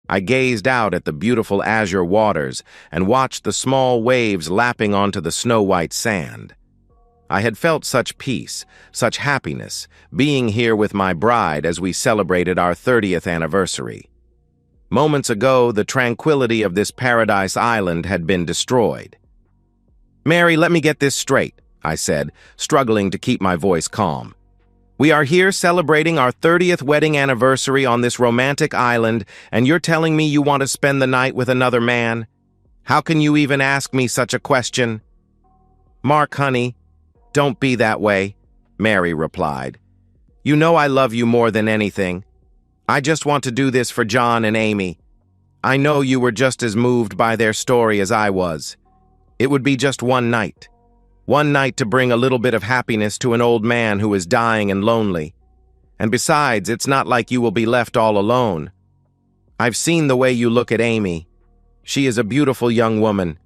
I gazed out at the beautiful azure waters and watched the small waves lapping onto the snow-white sand. I had felt such peace, such happiness, being here with my bride as we celebrated our 30th anniversary. Moments ago, the tranquility of this paradise island had been destroyed. "Mary, let me get this straight," I said, struggling to keep my voice calm. "We are here celebrating our 30th wedding anniversary on this romantic island, and you're telling me you want to spend the night with another man? How can you even ask me such a question?" "Mark, honey, don't be that way," Mary replied. "You know I love you more than anything. I just want to do this for John and Amy. I know you were just as moved by their story as I was. It would be just one night. One night to bring a little bit of happiness to an old man who is dying and lonely. And besides, it's not like you will be left all alone. I've seen the way you look at Amy. She is a beautiful young woman."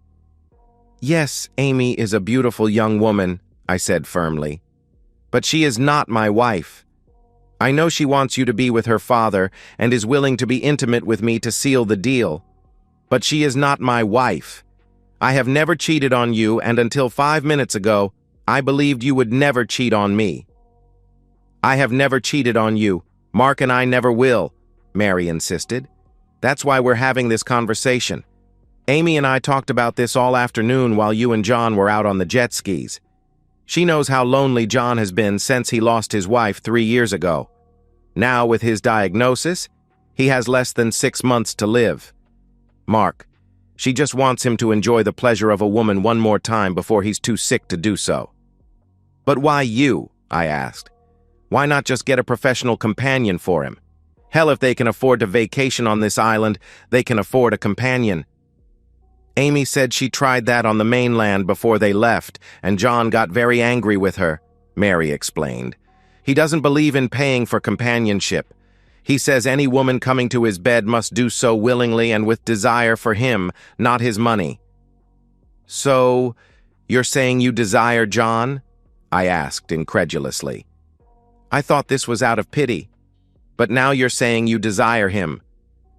"Yes, Amy is a beautiful young woman," I said firmly. "But she is not my wife. I know she wants you to be with her father and is willing to be intimate with me to seal the deal. But she is not my wife. I have never cheated on you, and until 5 minutes ago, I believed you would never cheat on me." "I have never cheated on you. Mark and I never will," Mary insisted. "That's why we're having this conversation. Amy and I talked about this all afternoon while you and John were out on the jet skis. She knows how lonely John has been since he lost his wife 3 years ago. Now, with his diagnosis, he has less than 6 months to live. Mark, she just wants him to enjoy the pleasure of a woman one more time before he's too sick to do so." "But why you?" I asked. "Why not just get a professional companion for him? Hell, if they can afford to vacation on this island, they can afford a companion." "Amy said she tried that on the mainland before they left, and John got very angry with her," Mary explained. "He doesn't believe in paying for companionship. He says any woman coming to his bed must do so willingly and with desire for him, not his money." "So, you're saying you desire John?" I asked incredulously. "I thought this was out of pity. But now you're saying you desire him.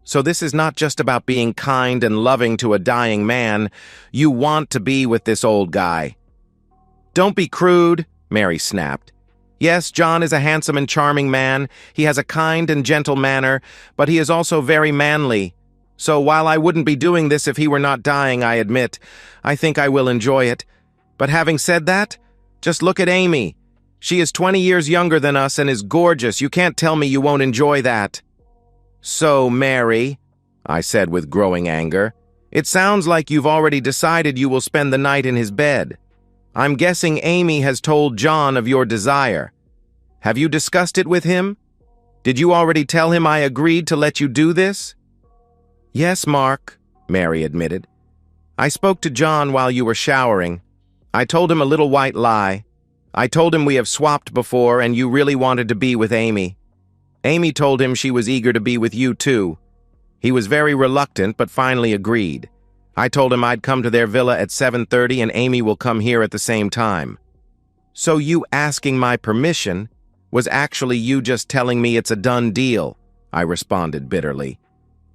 So this is not just about being kind and loving to a dying man. You want to be with this old guy." "Don't be crude," Mary snapped. "Yes, John is a handsome and charming man. He has a kind and gentle manner, but he is also very manly. So while I wouldn't be doing this if he were not dying, I admit, I think I will enjoy it. But having said that, just look at Amy. She is 20 years younger than us and is gorgeous. You can't tell me you won't enjoy that." "So, Mary," I said with growing anger, "it sounds like you've already decided you will spend the night in his bed. I'm guessing Amy has told John of your desire. Have you discussed it with him? Did you already tell him I agreed to let you do this?" "Yes, Mark," Mary admitted. "I spoke to John while you were showering. I told him a little white lie. I told him we have swapped before and you really wanted to be with Amy. Amy told him she was eager to be with you too. He was very reluctant but finally agreed. I told him I'd come to their villa at 7:30 and Amy will come here at the same time." "So you asking my permission was actually you just telling me it's a done deal," I responded bitterly.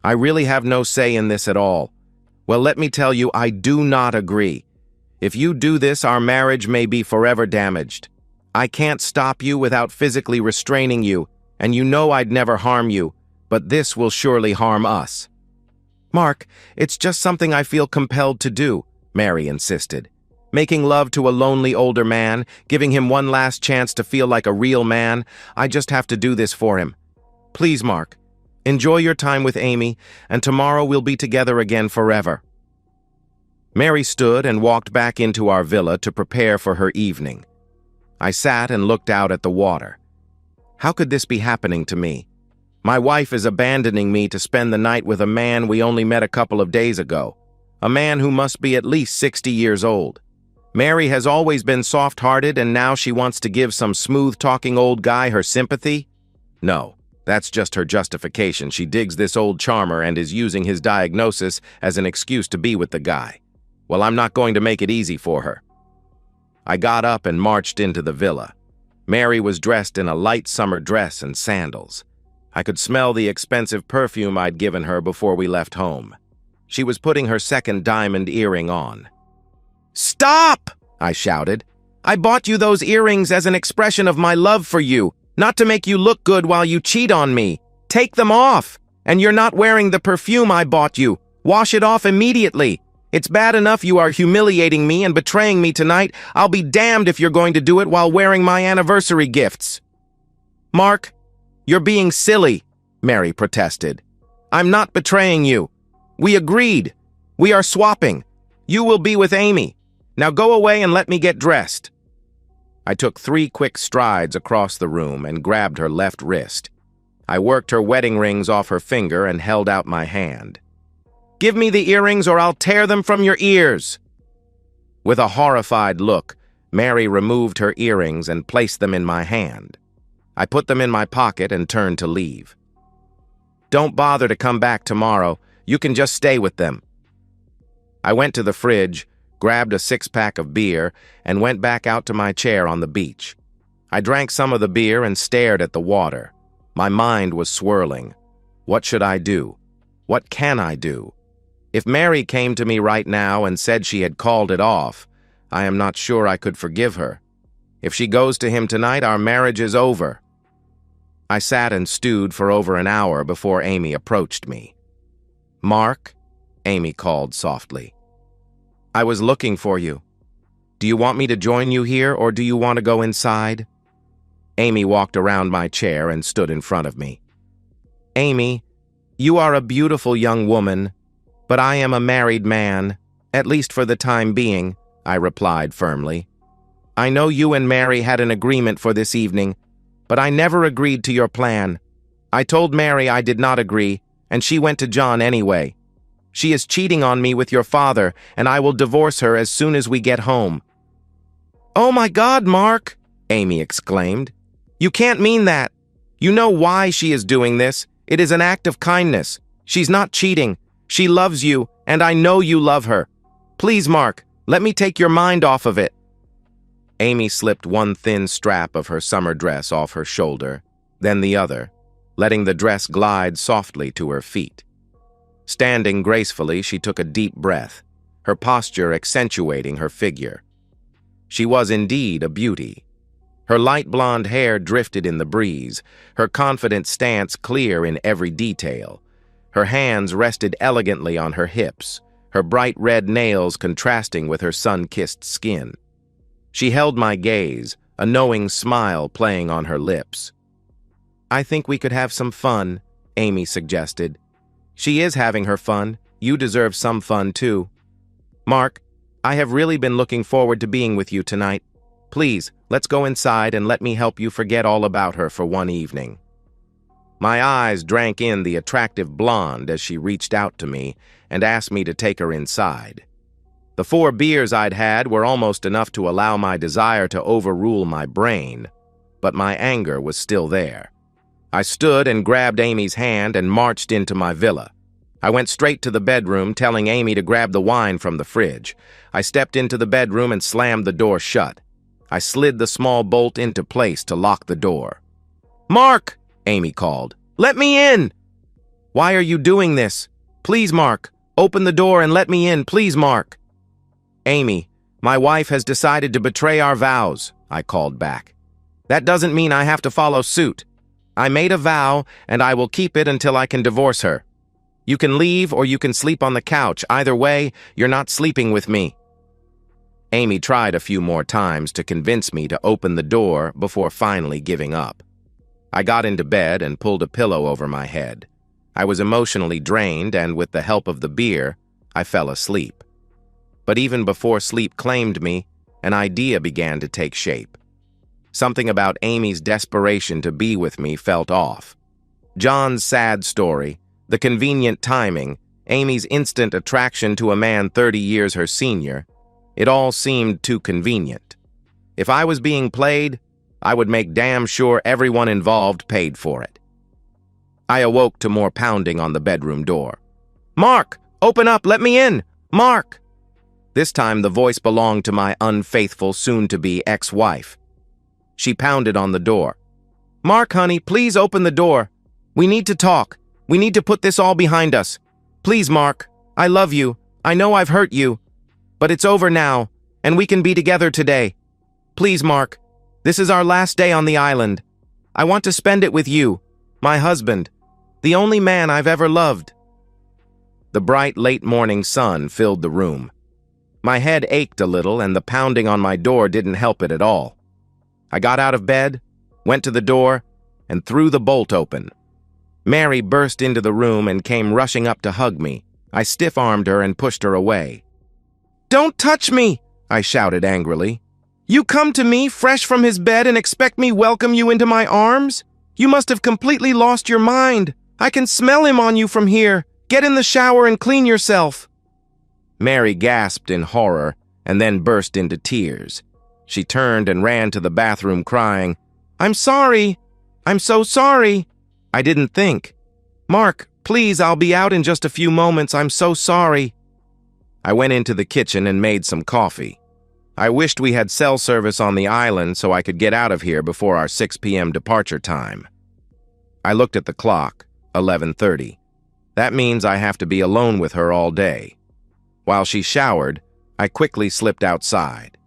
"I really have no say in this at all. Well, let me tell you, I do not agree. If you do this, our marriage may be forever damaged. I can't stop you without physically restraining you, and you know I'd never harm you, but this will surely harm us." "Mark, it's just something I feel compelled to do," Mary insisted. "Making love to a lonely older man, giving him one last chance to feel like a real man. I just have to do this for him. Please, Mark, enjoy your time with Amy, and tomorrow we'll be together again forever." Mary stood and walked back into our villa to prepare for her evening. I sat and looked out at the water. How could this be happening to me? My wife is abandoning me to spend the night with a man we only met a couple of days ago, a man who must be at least 60 years old. Mary has always been soft-hearted and now she wants to give some smooth-talking old guy her sympathy? No, that's just her justification. She digs this old charmer and is using his diagnosis as an excuse to be with the guy. Well, I'm not going to make it easy for her. I got up and marched into the villa. Mary was dressed in a light summer dress and sandals. I could smell the expensive perfume I'd given her before we left home. She was putting her second diamond earring on. "Stop!" I shouted. "I bought you those earrings as an expression of my love for you, not to make you look good while you cheat on me. Take them off! And you're not wearing the perfume I bought you. Wash it off immediately. It's bad enough you are humiliating me and betraying me tonight. I'll be damned if you're going to do it while wearing my anniversary gifts." "Mark, you're being silly," Mary protested. "I'm not betraying you. We agreed. We are swapping. You will be with Amy. Now go away and let me get dressed." I took 3 quick strides across the room and grabbed her left wrist. I worked her wedding rings off her finger and held out my hand. "Give me the earrings or I'll tear them from your ears." With a horrified look, Mary removed her earrings and placed them in my hand. I put them in my pocket and turned to leave. "Don't bother to come back tomorrow. You can just stay with them." I went to the fridge, grabbed a 6-pack of beer, and went back out to my chair on the beach. I drank some of the beer and stared at the water. My mind was swirling. What should I do? What can I do? If Mary came to me right now and said she had called it off, I am not sure I could forgive her. If she goes to him tonight, our marriage is over. I sat and stewed for over an hour before Amy approached me. "Mark," Amy called softly. "I was looking for you. Do you want me to join you here, or do you want to go inside?" Amy walked around my chair and stood in front of me. "Amy, you are a beautiful young woman, but I am a married man, at least for the time being," I replied firmly. "I know you and Mary had an agreement for this evening, but I never agreed to your plan. I told Mary I did not agree, and she went to John anyway. She is cheating on me with your father, and I will divorce her as soon as we get home." "Oh my God, Mark!" Amy exclaimed. "You can't mean that. You know why she is doing this. It is an act of kindness. She's not cheating. She loves you, and I know you love her. Please, Mark, let me take your mind off of it." Amy slipped one thin strap of her summer dress off her shoulder, then the other, letting the dress glide softly to her feet. Standing gracefully, she took a deep breath, her posture accentuating her figure. She was indeed a beauty. Her light blonde hair drifted in the breeze, her confident stance clear in every detail. Her hands rested elegantly on her hips, her bright red nails contrasting with her sun-kissed skin. She held my gaze, a knowing smile playing on her lips. "I think we could have some fun," Amy suggested. "She is having her fun. You deserve some fun, too. Mark, I have really been looking forward to being with you tonight. Please, let's go inside and let me help you forget all about her for one evening." My eyes drank in the attractive blonde as she reached out to me and asked me to take her inside. The 4 beers I'd had were almost enough to allow my desire to overrule my brain, but my anger was still there. I stood and grabbed Amy's hand and marched into my villa. I went straight to the bedroom, telling Amy to grab the wine from the fridge. I stepped into the bedroom and slammed the door shut. I slid the small bolt into place to lock the door. "Mark!" Amy called. "Let me in!" "Why are you doing this? Please, Mark, open the door and let me in, please, Mark." "Amy, my wife has decided to betray our vows," I called back. "That doesn't mean I have to follow suit. I made a vow, and I will keep it until I can divorce her. You can leave or you can sleep on the couch. Either way, you're not sleeping with me." Amy tried a few more times to convince me to open the door before finally giving up. I got into bed and pulled a pillow over my head. I was emotionally drained, and with the help of the beer, I fell asleep. But even before sleep claimed me, an idea began to take shape. Something about Amy's desperation to be with me felt off. John's sad story, the convenient timing, Amy's instant attraction to a man 30 years her senior, it all seemed too convenient. If I was being played, I would make damn sure everyone involved paid for it. I awoke to more pounding on the bedroom door. "Mark, open up, let me in! Mark!" This time the voice belonged to my unfaithful, soon-to-be ex-wife. She pounded on the door. "Mark, honey, please open the door. We need to talk. We need to put this all behind us. Please, Mark. I love you. I know I've hurt you. But it's over now, and we can be together today. Please, Mark. This is our last day on the island. I want to spend it with you, my husband, the only man I've ever loved." The bright, late morning sun filled the room. My head ached a little, and the pounding on my door didn't help it at all. I got out of bed, went to the door, and threw the bolt open. Mary burst into the room and came rushing up to hug me. I stiff-armed her and pushed her away. "Don't touch me!" I shouted angrily. "You come to me, fresh from his bed, and expect me welcome you into my arms? You must have completely lost your mind. I can smell him on you from here. Get in the shower and clean yourself." Mary gasped in horror and then burst into tears. She turned and ran to the bathroom crying, "I'm sorry. I'm so sorry. I didn't think. Mark, please, I'll be out in just a few moments. I'm so sorry." I went into the kitchen and made some coffee. I wished we had cell service on the island so I could get out of here before our 6 p.m. departure time. I looked at the clock, 11:30. That means I have to be alone with her all day. While she showered, I quickly slipped outside.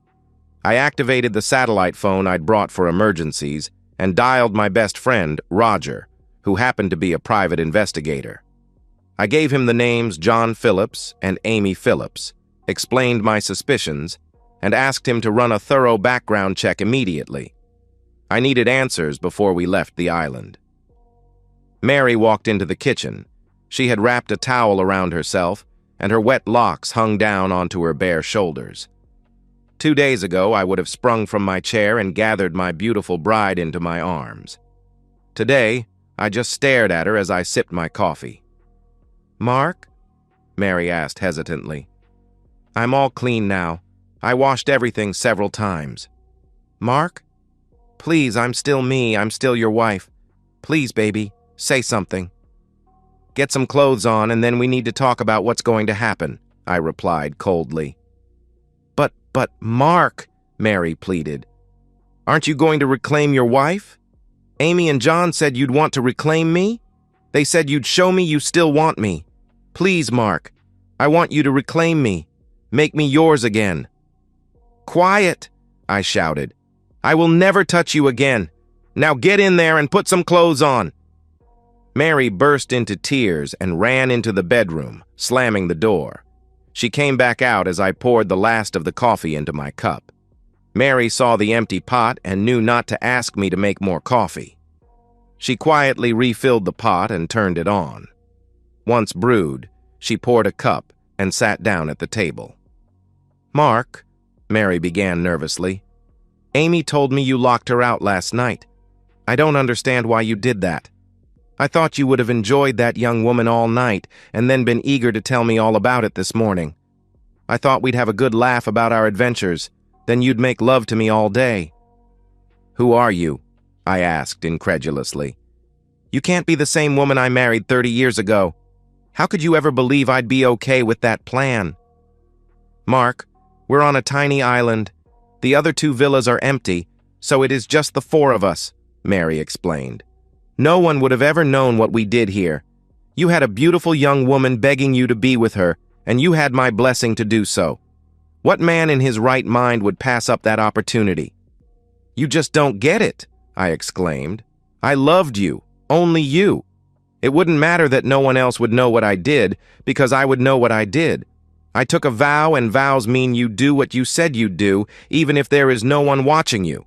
I activated the satellite phone I'd brought for emergencies and dialed my best friend, Roger, who happened to be a private investigator. I gave him the names John Phillips and Amy Phillips, explained my suspicions, and asked him to run a thorough background check immediately. I needed answers before we left the island. Mary walked into the kitchen. She had wrapped a towel around herself, and her wet locks hung down onto her bare shoulders. 2 days ago, I would have sprung from my chair and gathered my beautiful bride into my arms. Today, I just stared at her as I sipped my coffee. "Mark?" Mary asked hesitantly. "I'm all clean now. I washed everything several times." "Mark? Please, I'm still me. I'm still your wife. Please, baby, say something." "Get some clothes on, and then we need to talk about what's going to happen," I replied coldly. But, Mark," Mary pleaded. "Aren't you going to reclaim your wife? Amy and John said you'd want to reclaim me. They said you'd show me you still want me. Please, Mark, I want you to reclaim me. Make me yours again." "Quiet," I shouted. "I will never touch you again. Now get in there and put some clothes on." Mary burst into tears and ran into the bedroom, slamming the door. She came back out as I poured the last of the coffee into my cup. Mary saw the empty pot and knew not to ask me to make more coffee. She quietly refilled the pot and turned it on. Once brewed, she poured a cup and sat down at the table. "Mark," Mary began nervously, "Amy told me you locked her out last night. I don't understand why you did that. I thought you would have enjoyed that young woman all night and then been eager to tell me all about it this morning. I thought we'd have a good laugh about our adventures, then you'd make love to me all day." "Who are you?" I asked incredulously. "You can't be the same woman I married 30 years ago. How could you ever believe I'd be okay with that plan?" "Mark, we're on a tiny island. The other 2 villas are empty, so it is just the 4 of us," Mary explained. "No one would have ever known what we did here. You had a beautiful young woman begging you to be with her, and you had my blessing to do so. What man in his right mind would pass up that opportunity?" "You just don't get it," I exclaimed. "I loved you, only you. It wouldn't matter that no one else would know what I did, because I would know what I did. I took a vow, and vows mean you do what you said you'd do, even if there is no one watching you.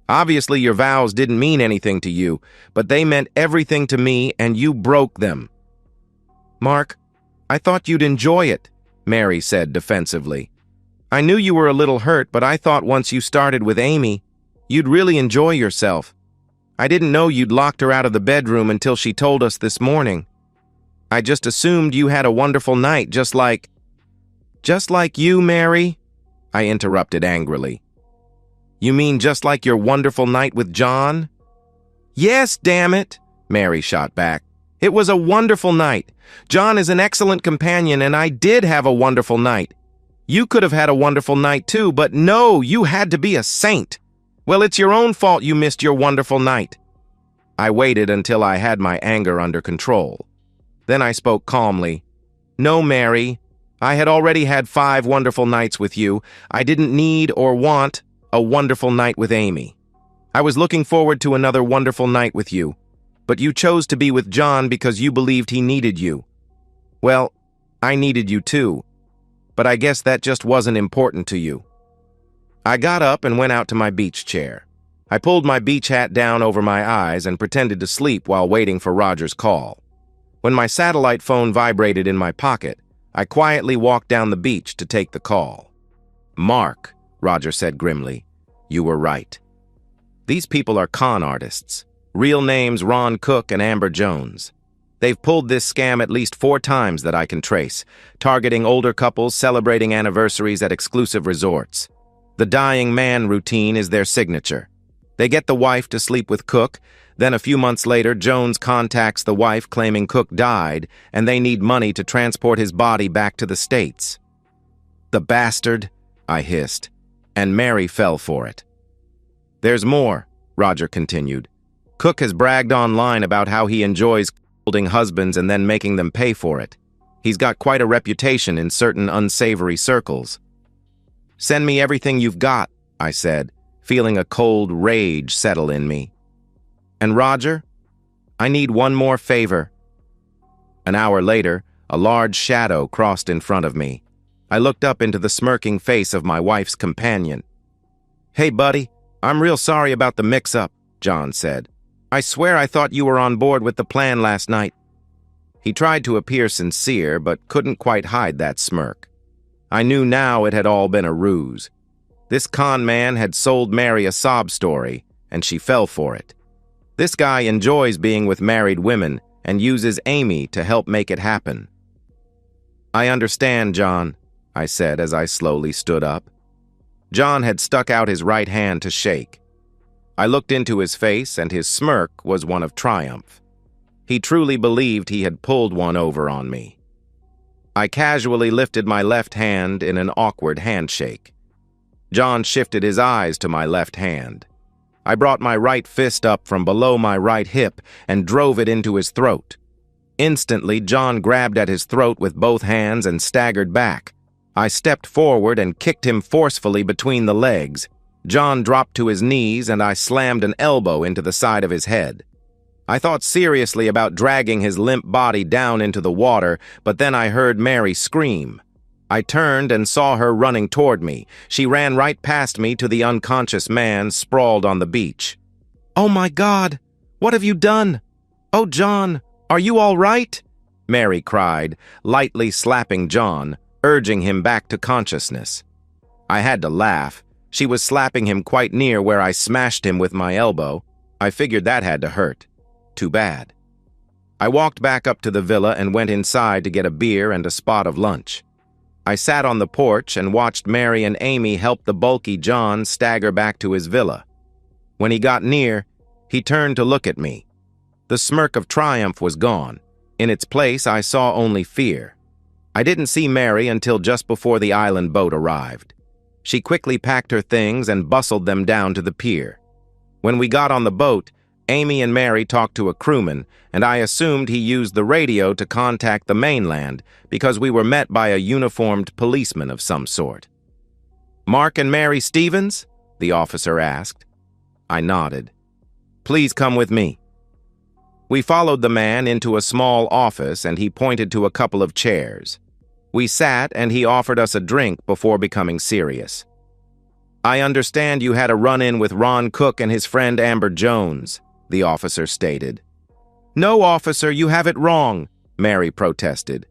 Obviously, your vows didn't mean anything to you, but they meant everything to me, and you broke them." "Mark, I thought you'd enjoy it," Mary said defensively. "I knew you were a little hurt, but I thought once you started with Amy, you'd really enjoy yourself. I didn't know you'd locked her out of the bedroom until she told us this morning. I just assumed you had a wonderful night, just like—" "Just like you, Mary?" I interrupted angrily. "You mean just like your wonderful night with John?" "Yes, damn it," Mary shot back. "It was a wonderful night. John is an excellent companion, and I did have a wonderful night. You could have had a wonderful night too, but no, you had to be a saint. Well, it's your own fault you missed your wonderful night." I waited until I had my anger under control. Then I spoke calmly. "No, Mary. I had already had 5 wonderful nights with you. I didn't need or want a wonderful night with Amy. I was looking forward to another wonderful night with you, but you chose to be with John because you believed he needed you. Well, I needed you too, but I guess that just wasn't important to you." I got up and went out to my beach chair. I pulled my beach hat down over my eyes and pretended to sleep while waiting for Roger's call. When my satellite phone vibrated in my pocket, I quietly walked down the beach to take the call. "Mark," Roger said grimly, "you were right. These people are con artists. Real names Ron Cook and Amber Jones. They've pulled this scam at least 4 times that I can trace, targeting older couples celebrating anniversaries at exclusive resorts. The dying man routine is their signature. They get the wife to sleep with Cook, then a few months later, Jones contacts the wife claiming Cook died, and they need money to transport his body back to the States." "The bastard," I hissed, and Mary fell for it. "There's more," Roger continued. "Cook has bragged online about how he enjoys holding husbands and then making them pay for it. He's got quite a reputation in certain unsavory circles." "Send me everything you've got," I said, feeling a cold rage settle in me. "And Roger, I need one more favor." An hour later, a large shadow crossed in front of me. I looked up into the smirking face of my wife's companion. "Hey, buddy, I'm real sorry about the mix-up," John said. "I swear I thought you were on board with the plan last night." He tried to appear sincere, but couldn't quite hide that smirk. I knew now it had all been a ruse. This con man had sold Mary a sob story, and she fell for it. This guy enjoys being with married women and uses Amy to help make it happen. "I understand, John," I said as I slowly stood up. John had stuck out his right hand to shake. I looked into his face, and his smirk was one of triumph. He truly believed he had pulled one over on me. I casually lifted my left hand in an awkward handshake. John shifted his eyes to my left hand. I brought my right fist up from below my right hip and drove it into his throat. Instantly, John grabbed at his throat with both hands and staggered back. I stepped forward and kicked him forcefully between the legs. John dropped to his knees, and I slammed an elbow into the side of his head. I thought seriously about dragging his limp body down into the water, but then I heard Mary scream. I turned and saw her running toward me. She ran right past me to the unconscious man sprawled on the beach. "Oh my God! What have you done? Oh, John, are you all right?" Mary cried, lightly slapping John, urging him back to consciousness. I had to laugh. She was slapping him quite near where I smashed him with my elbow. I figured that had to hurt. Too bad. I walked back up to the villa and went inside to get a beer and a spot of lunch. I sat on the porch and watched Mary and Amy help the bulky John stagger back to his villa. When he got near, he turned to look at me. The smirk of triumph was gone. In its place, I saw only fear. I didn't see Mary until just before the island boat arrived. She quickly packed her things and bustled them down to the pier. When we got on the boat, Amy and Mary talked to a crewman, and I assumed he used the radio to contact the mainland because we were met by a uniformed policeman of some sort. "Mark and Mary Stevens?" the officer asked. I nodded. "Please come with me." We followed the man into a small office, and he pointed to a couple of chairs. We sat, and he offered us a drink before becoming serious. "I understand you had a run-in with Ron Cook and his friend Amber Jones," the officer stated. "No, officer, you have it wrong," Mary protested.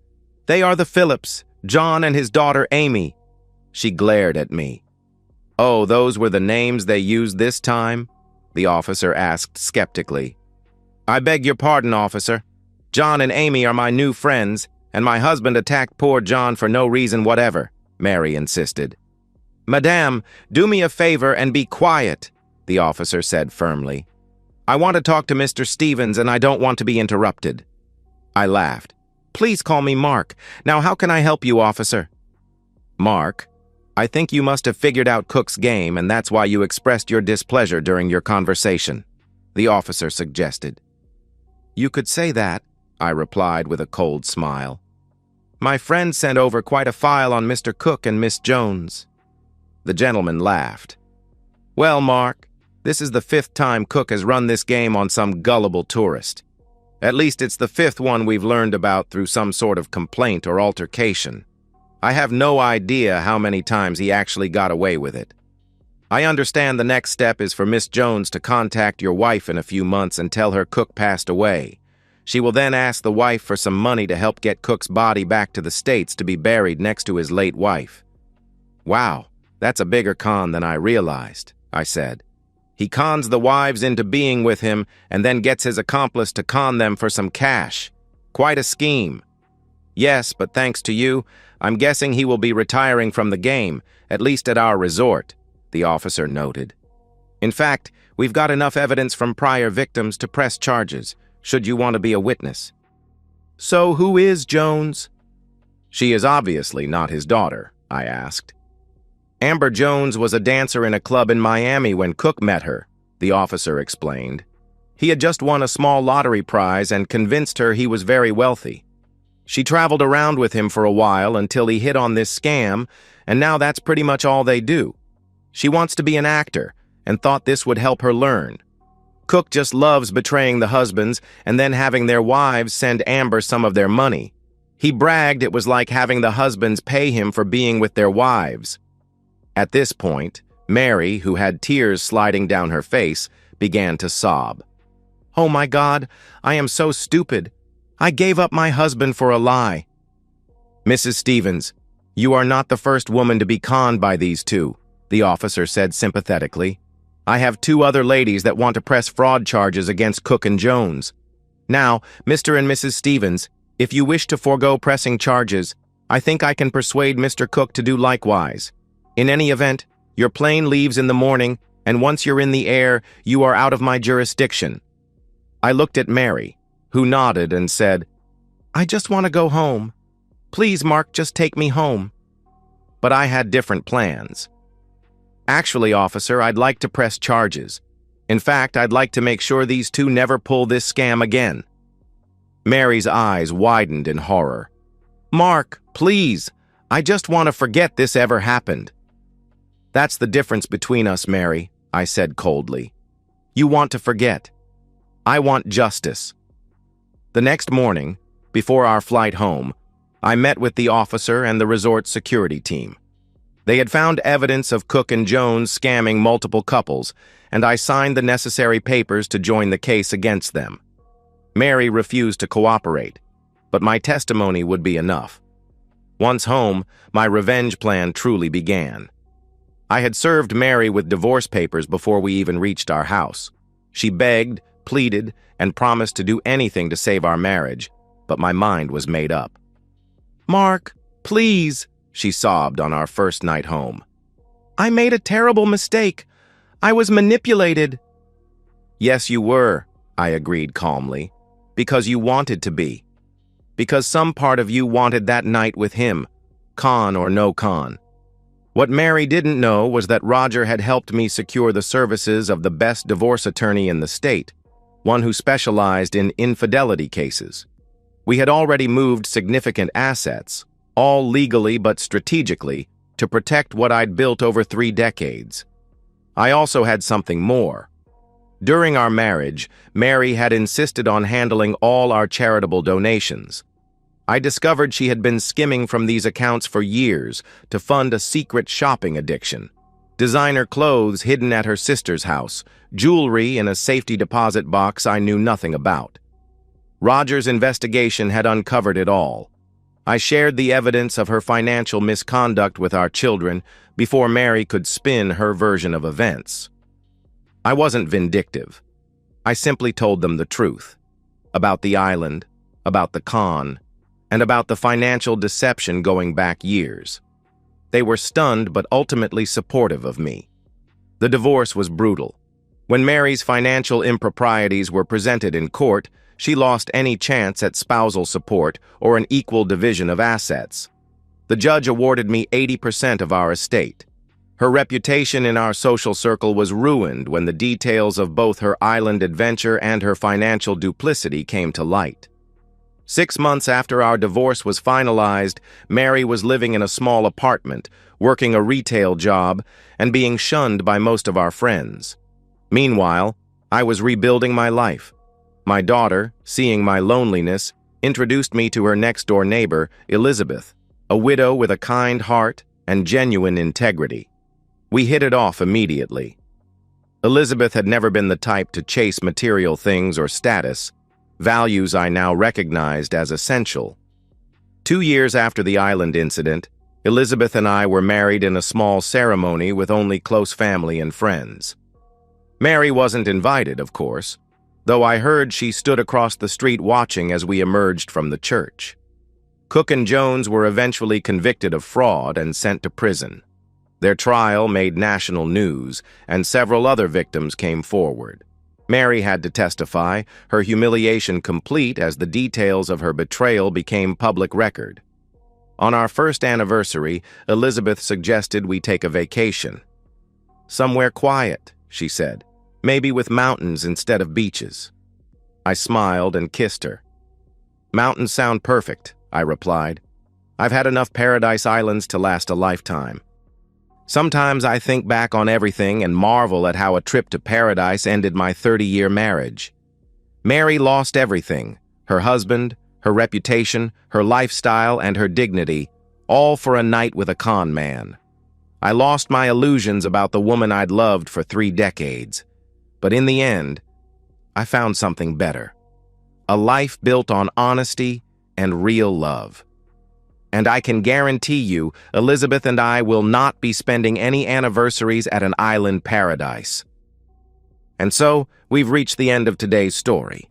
"They are the Phillips, John and his daughter Amy." She glared at me. "Oh, those were the names they used this time?" the officer asked skeptically. "I beg your pardon, officer. John and Amy are my new friends, and my husband attacked poor John for no reason whatever," Mary insisted. "Madame, do me a favor and be quiet," the officer said firmly. "I want to talk to Mr. Stevens, and I don't want to be interrupted." I laughed. "Please call me Mark. Now, how can I help you, officer?" "Mark, I think you must have figured out Cook's game, and that's why you expressed your displeasure during your conversation." the officer suggested. You could say that, I replied with a cold smile. My friend sent over quite a file on Mr. Cook and Miss Jones. The gentleman laughed. Well, Mark, this is the 5th time Cook has run this game on some gullible tourist. At least it's the 5th one we've learned about through some sort of complaint or altercation. I have no idea how many times he actually got away with it. I understand the next step is for Miss Jones to contact your wife in a few months and tell her Cook passed away. She will then ask the wife for some money to help get Cook's body back to the States to be buried next to his late wife. Wow, that's a bigger con than I realized, I said. He cons the wives into being with him and then gets his accomplice to con them for some cash. Quite a scheme. Yes, but thanks to you, I'm guessing he will be retiring from the game, at least at our resort, the officer noted. In fact, we've got enough evidence from prior victims to press charges, should you want to be a witness. So who is Jones? She is obviously not his daughter, I asked. Amber Jones was a dancer in a club in Miami when Cook met her, the officer explained. He had just won a small lottery prize and convinced her he was very wealthy. She traveled around with him for a while until he hit on this scam, and now that's pretty much all they do. She wants to be an actor and thought this would help her learn. Cook just loves betraying the husbands and then having their wives send Amber some of their money. He bragged it was like having the husbands pay him for being with their wives. At this point, Mary, who had tears sliding down her face, began to sob. Oh my God, I am so stupid. I gave up my husband for a lie. Mrs. Stevens, you are not the first woman to be conned by these two, the officer said sympathetically. I have 2 other ladies that want to press fraud charges against Cook and Jones. Now, Mr. and Mrs. Stevens, if you wish to forego pressing charges, I think I can persuade Mr. Cook to do likewise. In any event, your plane leaves in the morning, and once you're in the air, you are out of my jurisdiction. I looked at Mary, who nodded and said, I just want to go home. Please, Mark, just take me home. But I had different plans. Actually, officer, I'd like to press charges. In fact, I'd like to make sure these 2 never pull this scam again. Mary's eyes widened in horror. Mark, please, I just want to forget this ever happened. That's the difference between us, Mary, I said coldly. You want to forget. I want justice. The next morning, before our flight home, I met with the officer and the resort security team. They had found evidence of Cook and Jones scamming multiple couples, and I signed the necessary papers to join the case against them. Mary refused to cooperate, but my testimony would be enough. Once home, my revenge plan truly began. I had served Mary with divorce papers before we even reached our house. She begged, pleaded, and promised to do anything to save our marriage, but my mind was made up. Mark, please, she sobbed on our first night home. I made a terrible mistake. I was manipulated. Yes, you were, I agreed calmly, because you wanted to be. Because some part of you wanted that night with him, con or no con. What Mary didn't know was that Roger had helped me secure the services of the best divorce attorney in the state, one who specialized in infidelity cases. We had already moved significant assets, all legally but strategically, to protect what I'd built over 3 decades. I also had something more. During our marriage, Mary had insisted on handling all our charitable donations. I discovered she had been skimming from these accounts for years to fund a secret shopping addiction. Designer clothes hidden at her sister's house, jewelry in a safety deposit box I knew nothing about. Roger's investigation had uncovered it all. I shared the evidence of her financial misconduct with our children before Mary could spin her version of events. I wasn't vindictive. I simply told them the truth. About the island, about the con, and about the financial deception going back years. They were stunned but ultimately supportive of me. The divorce was brutal. When Mary's financial improprieties were presented in court, she lost any chance at spousal support or an equal division of assets. The judge awarded me 80% of our estate. Her reputation in our social circle was ruined when the details of both her island adventure and her financial duplicity came to light. 6 months after our divorce was finalized, Mary was living in a small apartment, working a retail job, and being shunned by most of our friends. Meanwhile, I was rebuilding my life. My daughter, seeing my loneliness, introduced me to her next-door neighbor, Elizabeth, a widow with a kind heart and genuine integrity. We hit it off immediately. Elizabeth had never been the type to chase material things or status, values I now recognized as essential. 2 years after the island incident, Elizabeth and I were married in a small ceremony with only close family and friends. Mary wasn't invited, of course, though I heard she stood across the street watching as we emerged from the church. Cook and Jones were eventually convicted of fraud and sent to prison. Their trial made national news, and several other victims came forward. Mary had to testify, her humiliation complete as the details of her betrayal became public record. On our first anniversary, Elizabeth suggested we take a vacation. "Somewhere quiet," she said, "maybe with mountains instead of beaches." I smiled and kissed her. "Mountains sound perfect," I replied. "I've had enough paradise islands to last a lifetime." Sometimes I think back on everything and marvel at how a trip to paradise ended my 30-year marriage. Mary lost everything: her husband, her reputation, her lifestyle, and her dignity, all for a night with a con man. I lost my illusions about the woman I'd loved for 3 decades. But in the end, I found something better. A life built on honesty and real love. And I can guarantee you, Elizabeth and I will not be spending any anniversaries at an island paradise. And so, we've reached the end of today's story.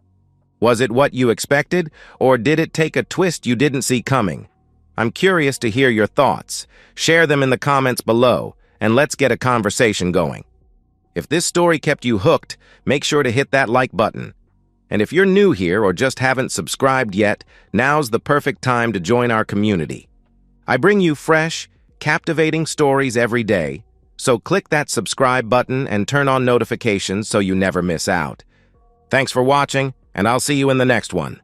Was it what you expected, or did it take a twist you didn't see coming? I'm curious to hear your thoughts. Share them in the comments below, and let's get a conversation going. If this story kept you hooked, make sure to hit that like button. And if you're new here or just haven't subscribed yet, now's the perfect time to join our community. I bring you fresh, captivating stories every day, so click that subscribe button and turn on notifications so you never miss out. Thanks for watching, and I'll see you in the next one.